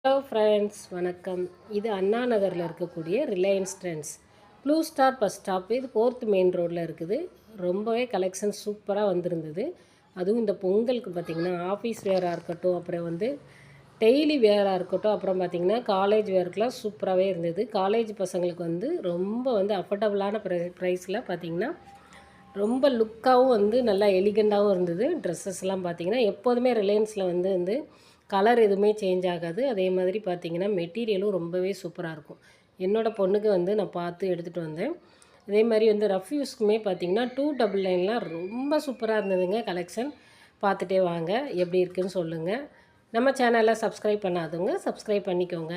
Hello friends, வணக்கம். இது அண்ணா நகரில் இருக்கக்கூடிய Reliance trends blue star bus stop. இது 4th மெயின் ரோட்டில் இருக்குது. ரொம்பவே கலெக்ஷன் சூப்பராக வந்திருந்தது. அதுவும் இந்த பொங்கலுக்கு பார்த்திங்கன்னா ஆஃபீஸ் வேராக இருக்கட்டும், அப்புறம் டெய்லி வேராக இருக்கட்டும், அப்புறம் பார்த்திங்கன்னா காலேஜ் வேருக்கெலாம் சூப்பராகவே இருந்தது. காலேஜ் பசங்களுக்கு ரொம்ப அஃபோர்டபுளான ப்ரைஸில் பார்த்திங்கன்னா ரொம்ப லுக்காகவும் நல்லா எலிகண்டாகவும் இருந்தது. ட்ரெஸ்ஸஸ்லாம் பார்த்திங்கன்னா எப்போதுமே ரிலையன்ஸில் கலர் எதுவுமே சேஞ்ச் ஆகாது. அதே மாதிரி பார்த்திங்கன்னா மெட்டீரியலும் ரொம்பவே சூப்பராக இருக்கும். என்னோடய பொண்ணுக்கு நான் பார்த்து எடுத்துகிட்டு வந்தேன். அதே மாதிரி ரஃப் யூஸ்க்குமே பார்த்திங்கன்னா 299லாம் ரொம்ப சூப்பராக இருந்ததுங்க. கலெக்ஷன் பார்த்துட்டே வாங்க, எப்படி இருக்குதுன்னு சொல்லுங்கள். நம்ம சேனலை சப்ஸ்கிரைப் பண்ணாதவங்க சப்ஸ்கிரைப் பண்ணிக்கோங்க.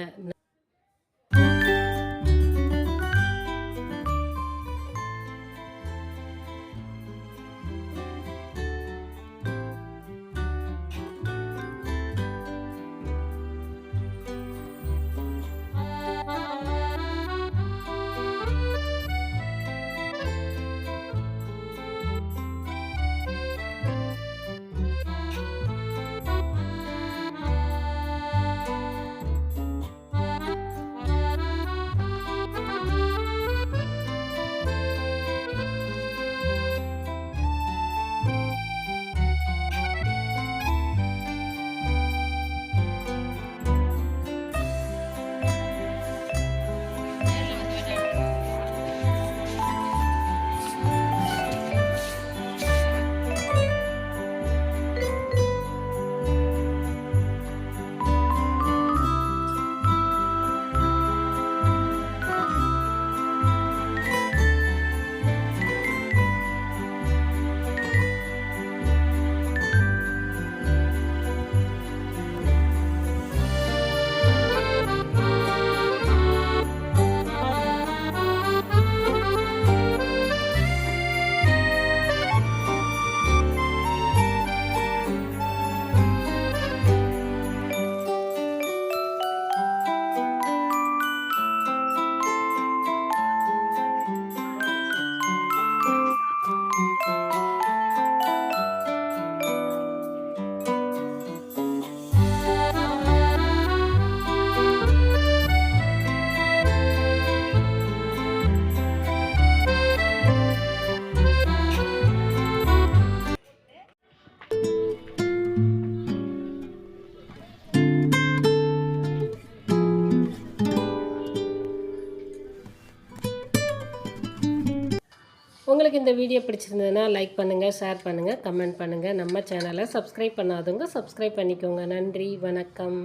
உங்களுக்கு இந்த வீடியோ பிடிச்சிருந்ததுன்னா லைக் பண்ணுங்கள், ஷேர் பண்ணுங்கள், கமெண்ட் பண்ணுங்கள். நம்ம சேனலை சப்ஸ்கிரைப் பண்ணாதவங்க சப்ஸ்கிரைப் பண்ணிக்கோங்க. நன்றி, வணக்கம்.